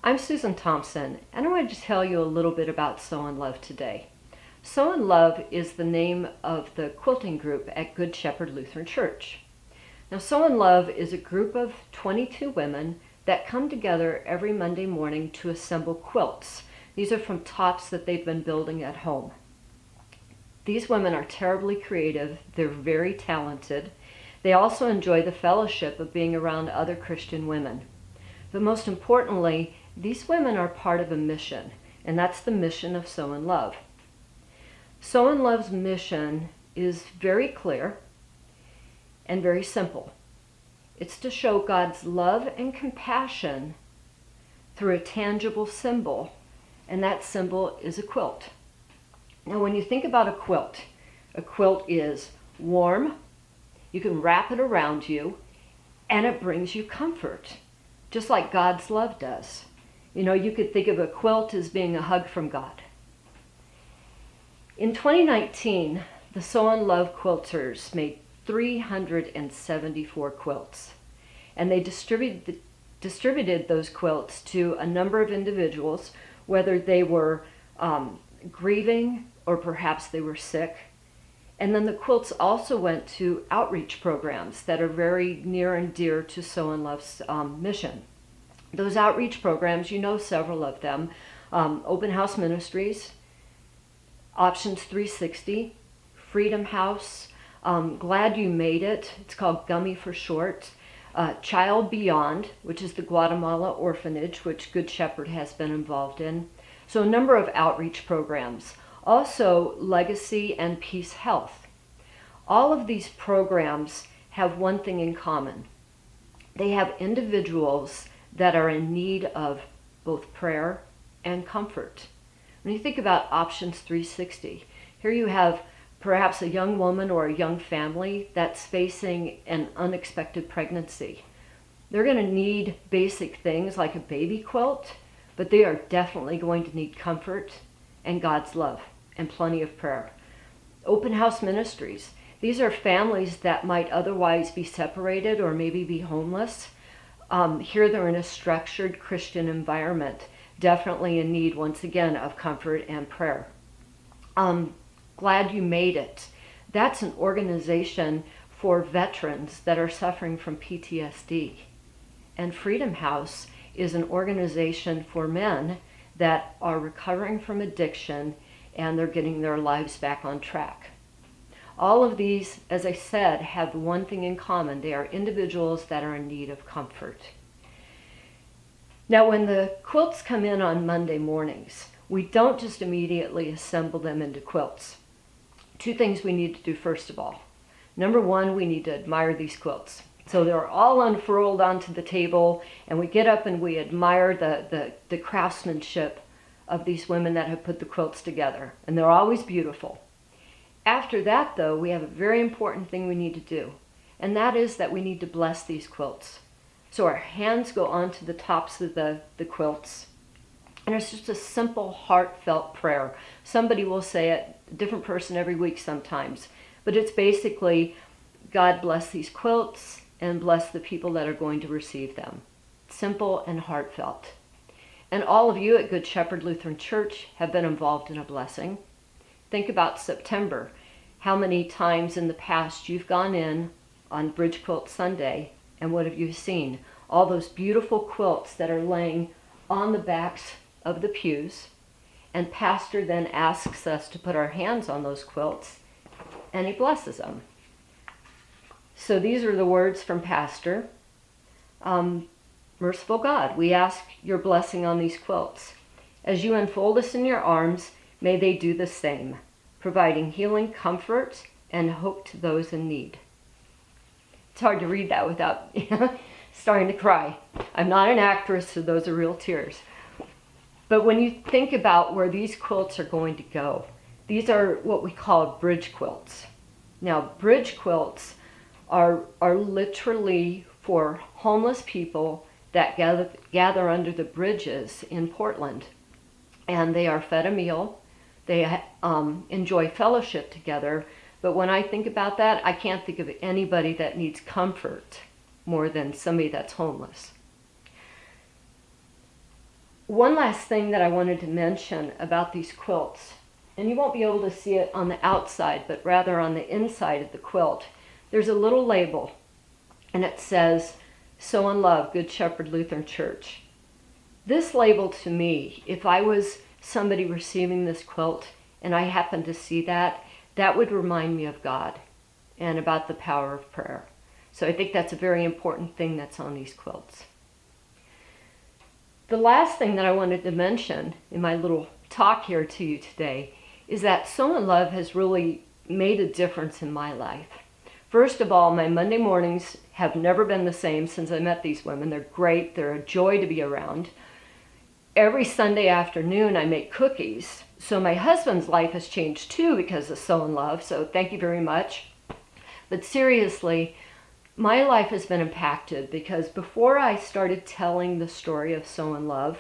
I'm Susan Thompson, and I want to just tell you a little bit about Sew in Love today. Sew in Love is the name of the quilting group at Good Shepherd Lutheran Church. Now, Sew in Love is a group of 22 women that come together every Monday morning to assemble quilts. These are from tops that they've been building at home. These women are terribly creative, they're very talented. They also enjoy the fellowship of being around other Christian women. But most importantly, these women are part of a mission, and that's the mission of Sew in Love. Sew in Love's mission is very clear and very simple. It's to show God's love and compassion through a tangible symbol, and that symbol is a quilt. Now, when you think about a quilt is warm, you can wrap it around you, and it brings you comfort, just like God's love does. You know, you could think of a quilt as being a hug from God. In 2019, the Sew in Love quilters made 374 quilts, and they distributed those quilts to a number of individuals, whether they were grieving or perhaps they were sick. And then the quilts also went to outreach programs that are very near and dear to Sew in Love's mission. Those outreach programs, you know several of them, Open House Ministries, Options 360, Freedom House, Glad You Made It, it's called Gummy for short, Child Beyond, which is the Guatemala orphanage, which Good Shepherd has been involved in. So a number of outreach programs. Also Legacy and Peace Health. All of these programs have one thing in common. They have individuals that are in need of both prayer and comfort. When you think about Options 360, here you have perhaps a young woman or a young family that's facing an unexpected pregnancy. They're going to need basic things like a baby quilt, but they are definitely going to need comfort and God's love and plenty of prayer. Open House Ministries, these are families that might otherwise be separated or maybe be homeless. Here they're in a structured Christian environment, definitely in need, once again, of comfort and prayer. Glad You Made It. That's an organization for veterans that are suffering from PTSD. And Freedom House is an organization for men that are recovering from addiction and they're getting their lives back on track. All of these, as I said, have one thing in common. They are individuals that are in need of comfort. Now, when the quilts come in on Monday mornings, we don't just immediately assemble them into quilts. Two things we need to do first of all. Number one, we need to admire these quilts. So they're all unfurled onto the table, and we get up and we admire the craftsmanship of these women that have put the quilts together. And they're always beautiful. After that, though, we have a very important thing we need to do, and that is that we need to bless these quilts. So our hands go onto the tops of the quilts, and it's just a simple, heartfelt prayer. Somebody will say it, a different person every week sometimes, but it's basically, God bless these quilts and bless the people that are going to receive them. Simple and heartfelt. And all of you at Good Shepherd Lutheran Church have been involved in a blessing. Think about September, how many times in the past you've gone in on Bridge Quilt Sunday, and what have you seen? All those beautiful quilts that are laying on the backs of the pews, and Pastor then asks us to put our hands on those quilts, and he blesses them. So these are the words from Pastor. Merciful God, we ask your blessing on these quilts. As you enfold us in your arms, may they do the same, providing healing, comfort, and hope to those in need. It's hard to read that without starting to cry. I'm not an actress, so those are real tears. But when you think about where these quilts are going to go, these are what we call bridge quilts. Now, bridge quilts are literally for homeless people that gather under the bridges in Portland. And they are fed a meal. They enjoy fellowship together. But when I think about that, I can't think of anybody that needs comfort more than somebody that's homeless. One last thing that I wanted to mention about these quilts, and you won't be able to see it on the outside, but rather on the inside of the quilt, there's a little label, and it says, "Sew in Love, Good Shepherd Lutheran Church." This label to me, if I was somebody receiving this quilt and I happened to see that, that would remind me of God and about the power of prayer. So I think that's a very important thing that's on these quilts. The last thing that I wanted to mention in my little talk here to you today is that Sew in Love has really made a difference in my life. First of all, my Monday mornings have never been the same since I met these women. They're great. They're a joy to be around. Every Sunday afternoon, I make cookies. So my husband's life has changed too because of Sew in Love. So thank you very much. But seriously, my life has been impacted because before I started telling the story of Sew in Love,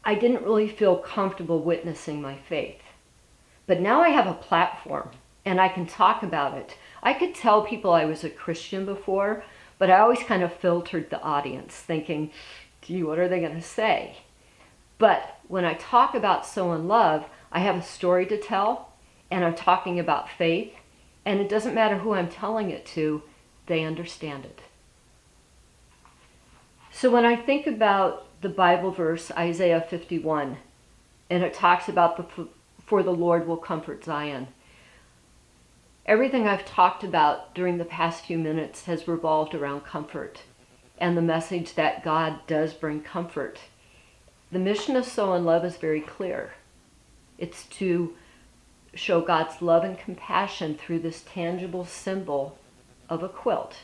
I didn't really feel comfortable witnessing my faith. But now I have a platform and I can talk about it. I could tell people I was a Christian before, but I always kind of filtered the audience thinking, gee, what are they going to say? But when I talk about Sew in Love, I have a story to tell and I'm talking about faith. And it doesn't matter who I'm telling it to, they understand it. So when I think about the Bible verse, Isaiah 51, and it talks about for the Lord will comfort Zion, everything I've talked about during the past few minutes has revolved around comfort and the message that God does bring comfort. The mission of Sew in Love is very clear. It's to show God's love and compassion through this tangible symbol of a quilt.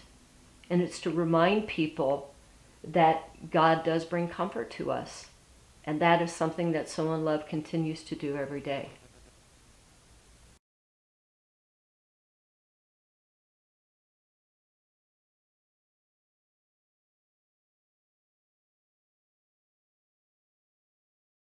And it's to remind people that God does bring comfort to us. And that is something that Sew in Love continues to do every day.